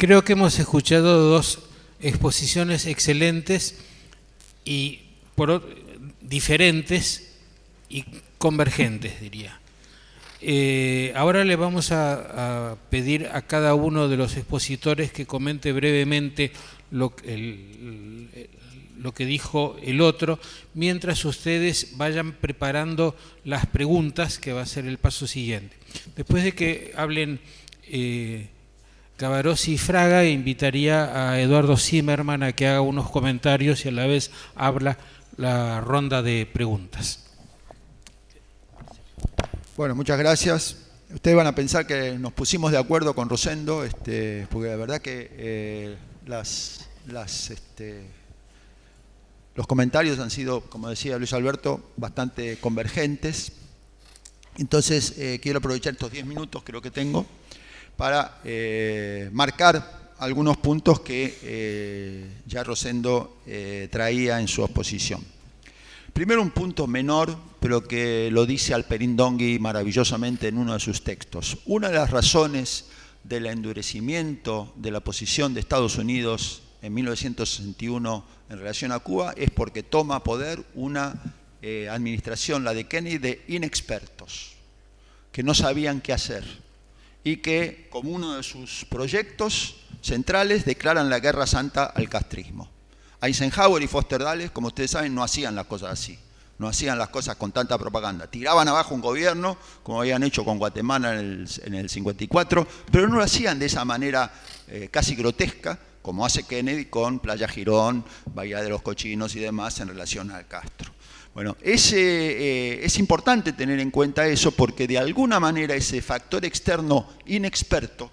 Creo que hemos escuchado dos exposiciones excelentes y diferentes y convergentes, diría. Ahora le vamos a pedir a cada uno de los expositores que comente brevemente lo que dijo el otro, mientras ustedes vayan preparando las preguntas, que va a ser el paso siguiente. Después de que hablen Gabarossi y Fraga, invitaría a Eduardo Zimmerman a que haga unos comentarios y a la vez habla la ronda de preguntas. Bueno, muchas gracias. Ustedes van a pensar que nos pusimos de acuerdo con Rosendo, porque la verdad que los comentarios han sido, como decía Luis Alberto, bastante convergentes. Entonces, quiero aprovechar estos 10 minutos, creo que tengo, para marcar algunos puntos que ya Rosendo traía en su exposición. Primero, un punto menor, pero que lo dice Alperindongui maravillosamente en uno de sus textos. Una de las razones del endurecimiento de la posición de Estados Unidos en 1961 en relación a Cuba es porque toma poder una administración, la de Kennedy, de inexpertos, que no sabían qué hacer y que, como uno de sus proyectos centrales, declaran la guerra santa al castrismo. Eisenhower y Foster Dulles, como ustedes saben, no hacían las cosas así, no hacían las cosas con tanta propaganda. Tiraban abajo un gobierno, como habían hecho con Guatemala en el 54, pero no lo hacían de esa manera casi grotesca, como hace Kennedy con Playa Girón, Bahía de los Cochinos y demás en relación al Castro. Bueno, es importante tener en cuenta eso porque de alguna manera ese factor externo inexperto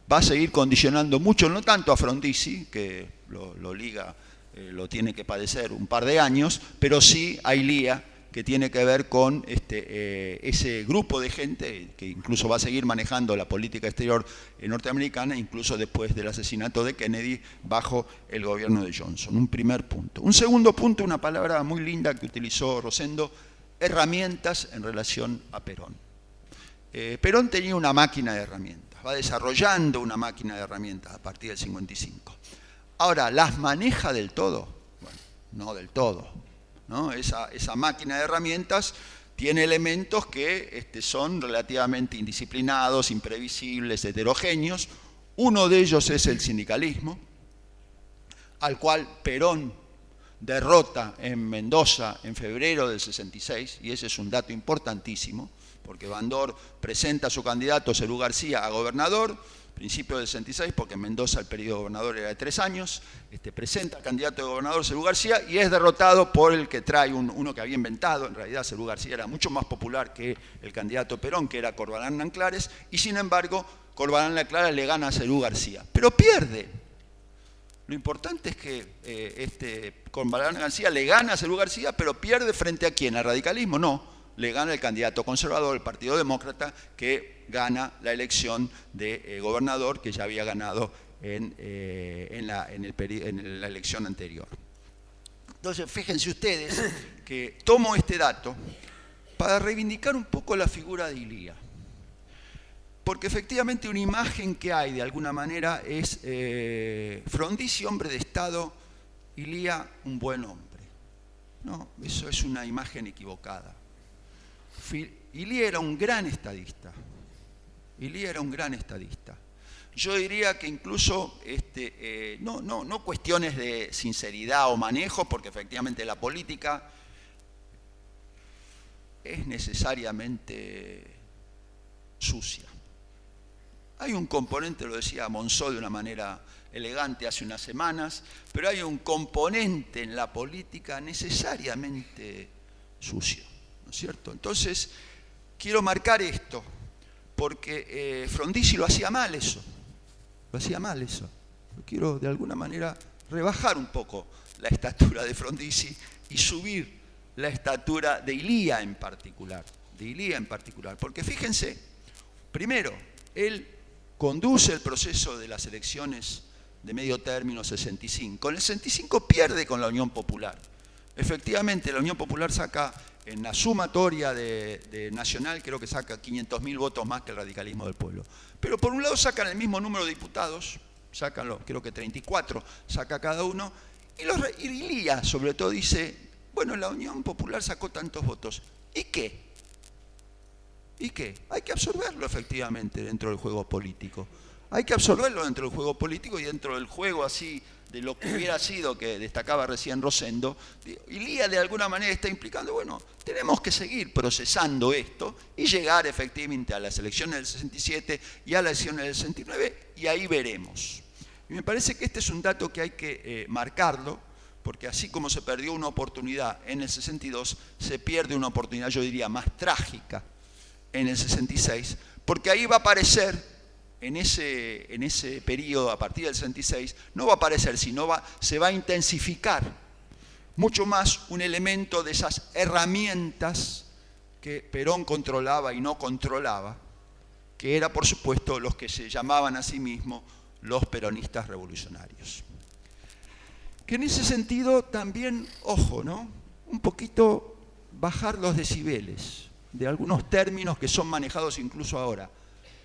va a seguir condicionando mucho, no tanto a Frondizi, que lo liga, lo tiene que padecer un par de años, pero sí a Ilía, que tiene que ver con ese grupo de gente que incluso va a seguir manejando la política exterior norteamericana, incluso después del asesinato de Kennedy, bajo el gobierno de Johnson. Un primer punto. Un segundo punto, una palabra muy linda que utilizó Rosendo, herramientas en relación a Perón. Perón tenía una máquina de herramientas, va desarrollando una máquina de herramientas a partir del 55. Ahora, ¿las maneja del todo? Bueno, no del todo, ¿no? Esa máquina de herramientas tiene elementos que son relativamente indisciplinados, imprevisibles, heterogéneos. Uno de ellos es el sindicalismo, al cual Perón derrota en Mendoza en febrero del 66, y ese es un dato importantísimo, porque Bandor presenta a su candidato, Serú García, a gobernador, principio del 66, porque en Mendoza el periodo de gobernador era de 3 años, presenta al candidato de gobernador Serú García y es derrotado por el que trae uno que había inventado. En realidad Serú García era mucho más popular que el candidato Perón, que era Corbalán Nanclares, y sin embargo Corbalán Nanclares le gana a Serú García, pero pierde. Lo importante es que Corbalán García le gana a Serú García, pero pierde frente a ¿quién? ¿Al radicalismo? No. Le gana el candidato conservador, el Partido Demócrata, que gana la elección de gobernador que ya había ganado en la elección anterior. Entonces, fíjense ustedes que tomo este dato para reivindicar un poco la figura de Ilía. Porque efectivamente una imagen que hay de alguna manera es Frondizi, hombre de Estado, Ilía, un buen hombre. No, eso es una imagen equivocada. Ilía era un gran estadista. Ilía era un gran estadista. Yo diría que incluso, no cuestiones de sinceridad o manejo, porque efectivamente la política es necesariamente sucia. Hay un componente, lo decía Monzó de una manera elegante hace unas semanas, pero hay un componente en la política necesariamente sucio, ¿no es cierto? Entonces, quiero marcar esto, porque Frondizi lo hacía mal eso. Lo hacía mal eso. Yo quiero de alguna manera rebajar un poco la estatura de Frondizi y subir la estatura de Ilía en particular. De Ilía en particular. Porque fíjense, primero, él conduce el proceso de las elecciones de medio término 65. En el 65 pierde con la Unión Popular. Efectivamente, la Unión Popular saca en la sumatoria de Nacional, creo que saca 500.000 votos más que el radicalismo del pueblo. Pero por un lado sacan el mismo número de diputados, sácanlo, creo que 34 saca cada uno, y Ilía sobre todo dice, bueno, la Unión Popular sacó tantos votos, ¿y qué? ¿Y qué? Hay que absorberlo efectivamente dentro del juego político. Hay que absorberlo dentro del juego político y dentro del juego así de lo que hubiera sido, que destacaba recién Rosendo. Ilía de alguna manera está implicando, bueno, tenemos que seguir procesando esto y llegar efectivamente a las elecciones del 67 y a las elecciones del 69 y ahí veremos. Y me parece que este es un dato que hay que marcarlo, porque así como se perdió una oportunidad en el 62, se pierde una oportunidad, yo diría, más trágica en el 66, porque ahí va a aparecer, en ese periodo, a partir del 66, no va a aparecer, sino se va a intensificar mucho más un elemento de esas herramientas que Perón controlaba y no controlaba, que era, por supuesto, los que se llamaban a sí mismos los peronistas revolucionarios. Que en ese sentido también, ojo, ¿no? Un poquito bajar los decibeles de algunos términos que son manejados incluso ahora.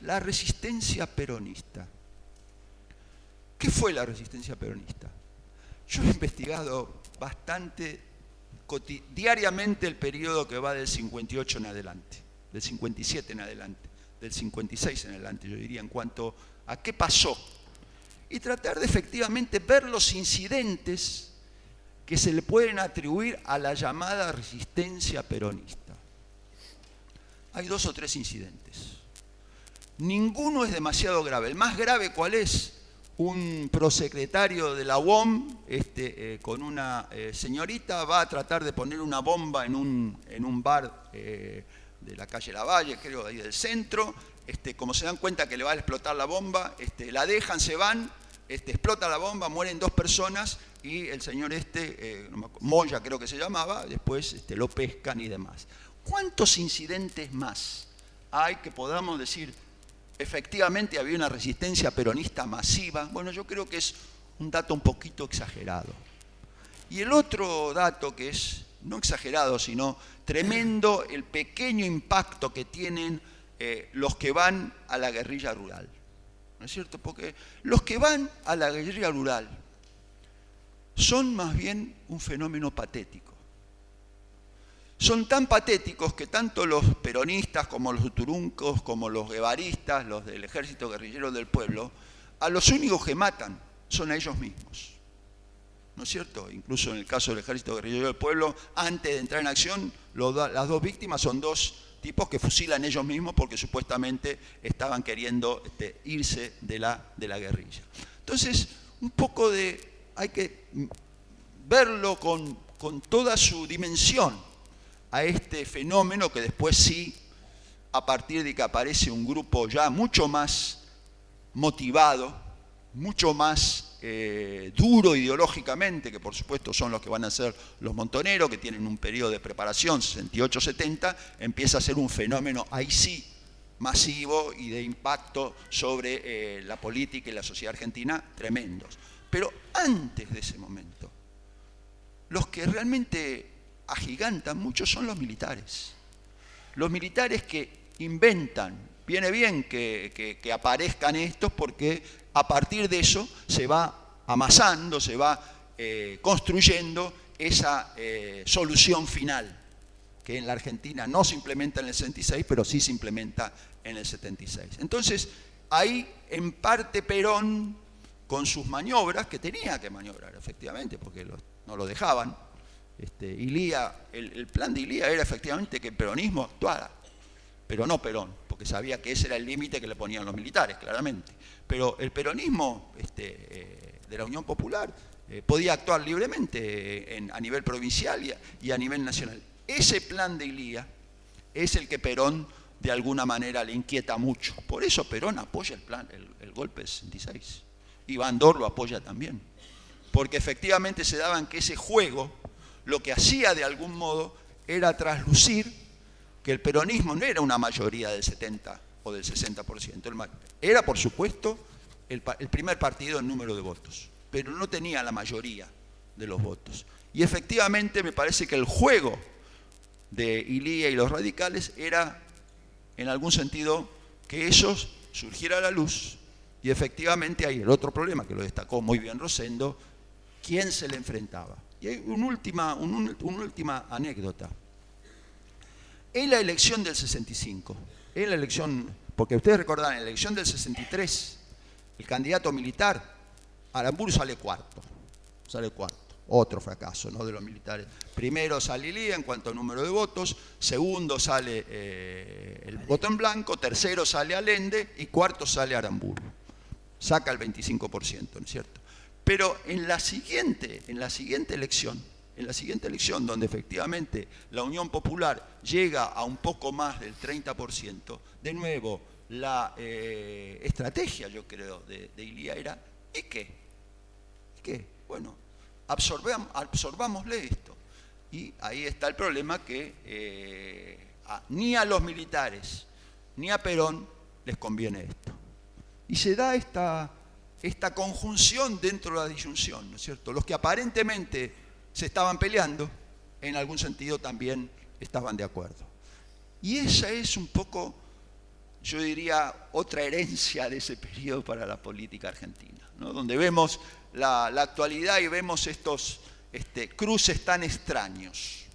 La resistencia peronista. ¿Qué fue la resistencia peronista? Yo he investigado bastante, diariamente, el periodo que va del 58 en adelante, del 57 en adelante, del 56 en adelante, yo diría, en cuanto a qué pasó. Y tratar de efectivamente ver los incidentes que se le pueden atribuir a la llamada resistencia peronista. Hay 2 o 3 incidentes. Ninguno es demasiado grave. El más grave, ¿cuál es? Un prosecretario de la UOM con una señorita va a tratar de poner una bomba en un bar de la calle Lavalle, creo, ahí del centro. Como se dan cuenta que le va a explotar la bomba, la dejan, se van, explota la bomba, mueren 2 personas y el señor Moya creo que se llamaba, después lo pescan y demás. ¿Cuántos incidentes más hay que podamos decir efectivamente había una resistencia peronista masiva? Bueno, yo creo que es un dato un poquito exagerado. Y el otro dato que es no exagerado, sino tremendo, el pequeño impacto que tienen los que van a la guerrilla rural. ¿No es cierto? Porque los que van a la guerrilla rural son más bien un fenómeno patético. Son tan patéticos que tanto los peronistas como los turuncos, como los guevaristas, los del ejército guerrillero del pueblo, a los únicos que matan son a ellos mismos. ¿No es cierto? Incluso en el caso del ejército guerrillero del pueblo, antes de entrar en acción, las 2 víctimas son 2 tipos que fusilan ellos mismos porque supuestamente estaban queriendo irse de la guerrilla. Entonces, un poco hay que verlo con toda su dimensión a este fenómeno que después sí, a partir de que aparece un grupo ya mucho más motivado, mucho más duro ideológicamente, que por supuesto son los que van a ser los montoneros, que tienen un periodo de preparación, 68-70, empieza a ser un fenómeno ahí sí masivo y de impacto sobre la política y la sociedad argentina tremendos. Pero antes de ese momento, los que realmente agigantan mucho son los militares. Los militares que inventan, viene bien que aparezcan estos porque a partir de eso se va amasando, se va construyendo esa solución final, que en la Argentina no se implementa en el 66, pero sí se implementa en el 76. Entonces, ahí en parte Perón, con sus maniobras, que tenía que maniobrar efectivamente, porque no lo dejaban, el plan de Ilía era efectivamente que el peronismo actuara, pero no Perón, porque sabía que ese era el límite que le ponían los militares, claramente. Pero el peronismo de la Unión Popular podía actuar libremente a nivel provincial y a nivel nacional. Ese plan de Ilía es el que Perón de alguna manera le inquieta mucho. Por eso Perón apoya el golpe del 66. Y Bandor lo apoya también. Porque efectivamente se daban que ese juego lo que hacía de algún modo era traslucir que el peronismo no era una mayoría del 70 o del 60%. Era, por supuesto, el primer partido en número de votos, pero no tenía la mayoría de los votos. Y efectivamente me parece que el juego de Ilía y los radicales era, en algún sentido, que eso surgiera a la luz Y efectivamente hay el otro problema que lo destacó muy bien Rosendo, ¿quién se le enfrentaba? Y hay una última anécdota. En la elección del 65, en la elección, porque ustedes recordarán, en la elección del 63, el candidato militar, Aramburu, sale cuarto. Otro fracaso, ¿no?, de los militares. Primero sale Ilía en cuanto a número de votos, segundo sale el voto en blanco, tercero sale Allende y cuarto sale Aramburu. Saca el 25%, ¿no es cierto? Pero en la siguiente elección, donde efectivamente la Unión Popular llega a un poco más del 30%, de nuevo la estrategia, yo creo, de Ilía era, ¿y qué? Bueno, absorbámosle esto. Y ahí está el problema que ni a los militares ni a Perón les conviene esto. Y se da esta conjunción dentro de la disyunción, ¿no es cierto? Los que aparentemente se estaban peleando, en algún sentido también estaban de acuerdo. Y esa es un poco, yo diría, otra herencia de ese periodo para la política argentina, ¿no? Donde vemos la actualidad y vemos estos cruces tan extraños.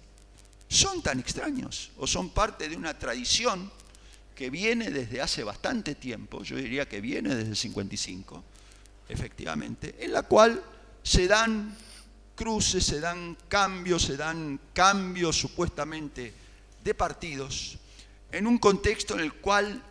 ¿Son tan extraños o son parte de una tradición que viene desde hace bastante tiempo? Yo diría que viene desde el 55, efectivamente, en la cual se dan cruces, se dan cambios supuestamente de partidos, en un contexto en el cual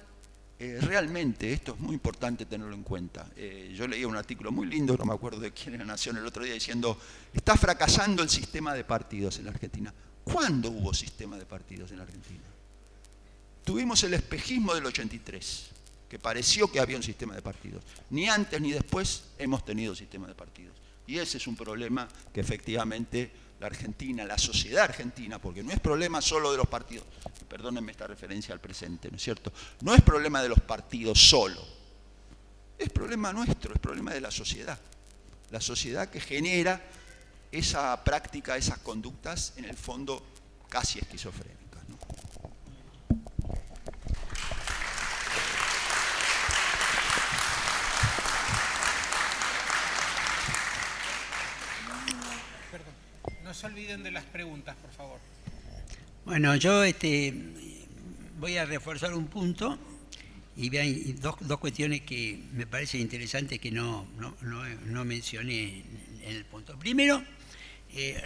realmente, esto es muy importante tenerlo en cuenta. Yo leía un artículo muy lindo, no me acuerdo de quién era Nación el otro día, diciendo, está fracasando el sistema de partidos en la Argentina. ¿Cuándo hubo sistema de partidos en la Argentina? Tuvimos el espejismo del 83, que pareció que había un sistema de partidos. Ni antes ni después hemos tenido sistema de partidos. Y ese es un problema que efectivamente la Argentina, la sociedad argentina, porque no es problema solo de los partidos, perdónenme esta referencia al presente, ¿no es cierto? No es problema de los partidos solo, es problema nuestro, es problema de la sociedad que genera esa práctica, esas conductas, en el fondo casi esquizofrénicas, ¿no? No se olviden de las preguntas, por favor. Bueno, yo voy a reforzar un punto y vean dos cuestiones que me parecen interesantes que no mencioné en el punto. Primero,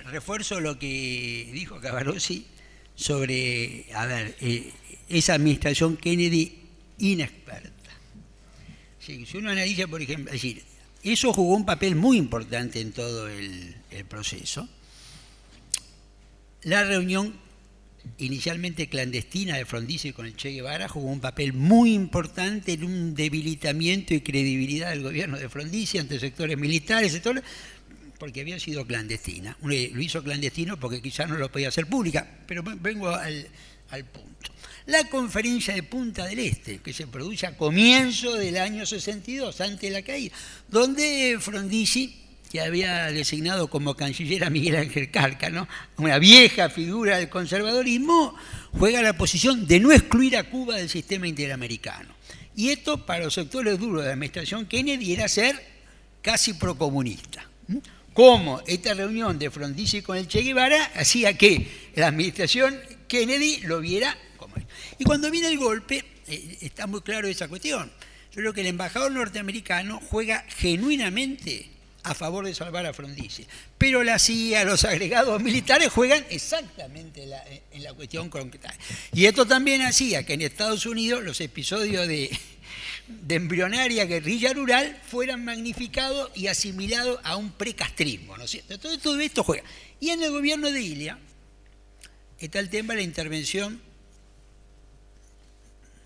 refuerzo lo que dijo Cavarossi sobre, esa administración Kennedy inexperta. Sí, si uno analiza, por ejemplo, es decir, eso jugó un papel muy importante en todo el proceso. La reunión inicialmente clandestina de Frondizi con el Che Guevara jugó un papel muy importante en un debilitamiento y credibilidad del gobierno de Frondizi ante sectores militares, porque había sido clandestina. Lo hizo clandestino porque quizás no lo podía hacer pública, pero vengo al punto. La conferencia de Punta del Este, que se produce a comienzo del año 62, antes de la caída, donde Frondizi, que había designado como canciller a Miguel Ángel Carca, ¿no?, una vieja figura del conservadorismo, juega la posición de no excluir a Cuba del sistema interamericano. Y esto, para los sectores duros de la administración Kennedy, era ser casi procomunista. Como esta reunión de Frondizi con el Che Guevara hacía que la administración Kennedy lo viera como él. Y cuando viene el golpe, está muy claro esa cuestión. Yo creo que el embajador norteamericano juega genuinamente a favor de salvar a Frondizi, pero la CIA, los agregados militares juegan exactamente en la cuestión concreta. Y esto también hacía que en Estados Unidos los episodios de embrionaria guerrilla rural fueran magnificados y asimilados a un precastrismo, ¿no es cierto? Entonces todo esto juega. Y en el gobierno de Ilia está el tema de la intervención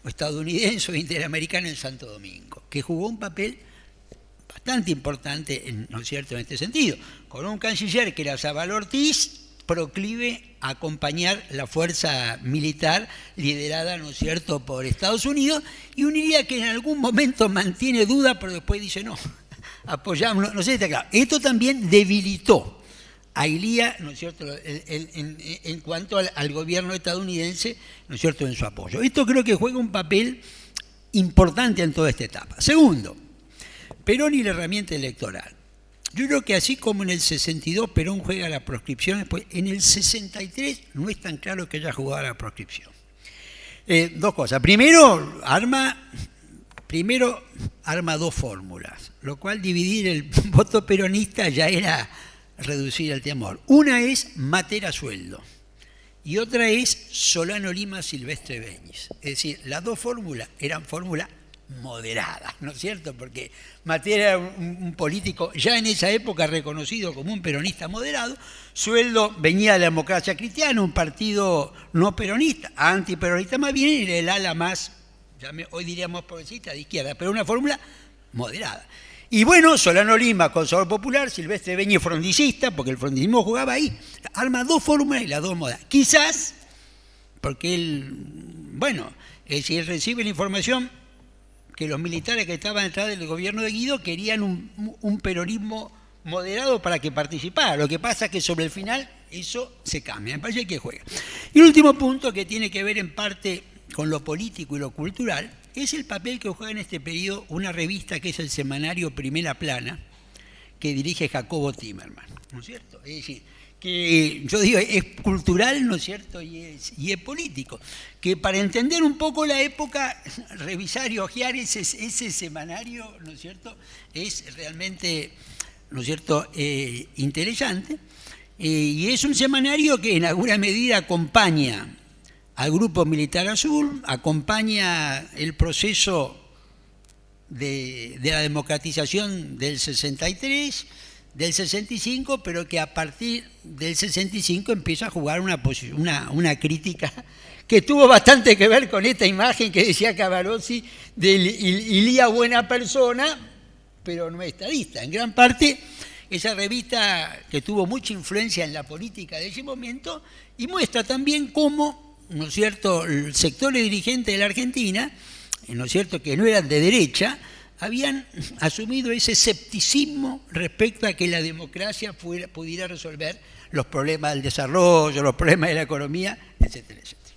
estadounidense o interamericana en Santo Domingo, que jugó un papel bastante importante, ¿no es cierto?, en este sentido, con un canciller que era Zabal Ortiz, proclive a acompañar la fuerza militar liderada, ¿no es cierto?, por Estados Unidos, y un Ilia que en algún momento mantiene duda, pero después dice, no, apoyamos, no sé, está claro. Esto también debilitó a Ilia, ¿no es cierto?, en cuanto al gobierno estadounidense, ¿no es cierto?, en su apoyo. Esto creo que juega un papel importante en toda esta etapa. Segundo, Perón y la herramienta electoral. Yo creo que así como en el 62 Perón juega la proscripción, pues en el 63 no es tan claro que haya jugado la proscripción. Dos cosas. Primero arma dos fórmulas, lo cual dividir el voto peronista ya era reducir el temor. Una es Mater a sueldo y otra es Solano Lima, Silvestre Beñis. Es decir, las dos fórmulas eran fórmulas moderadas, ¿no es cierto? Porque Mater era un político ya en esa época reconocido como un peronista moderado. Sueldo venía de la Democracia Cristiana, un partido no peronista, antiperonista más bien, y el ala más, hoy diríamos progresista, de izquierda, pero una fórmula moderada. Y bueno, Solano Lima, conservador popular, Silvestre Beñis, frondicista, porque el frondicismo jugaba ahí. Arma dos fórmulas y las dos moderadas. Quizás, porque él, bueno, si él recibe la información que los militares que estaban detrás del gobierno de Guido querían un peronismo moderado para que participara. Lo que pasa es que sobre el final eso se cambia, me parece que juega. Y el último punto, que tiene que ver en parte con lo político y lo cultural, es el papel que juega en este periodo una revista que es el semanario Primera Plana, que dirige Jacobo Timerman, ¿no es cierto? Es decir, que yo digo, es cultural, ¿no es cierto?, y es político, que para entender un poco la época, revisar y hojear ese semanario, ¿no es cierto?, es realmente, ¿no es cierto?, interesante, y es un semanario que en alguna medida acompaña al Grupo Militar Azul, acompaña el proceso de la democratización del 63, del 65, pero que a partir del 65 empieza a jugar una crítica que tuvo bastante que ver con esta imagen que decía Cavarossi del Ilía buena persona, pero no estadista. En gran parte, esa revista que tuvo mucha influencia en la política de ese momento y muestra también cómo, ¿no es cierto?, el sector dirigente de la Argentina, ¿no es cierto?, que no eran de derecha, habían asumido ese escepticismo respecto a que la democracia pudiera resolver los problemas del desarrollo, los problemas de la economía, etcétera, etcétera.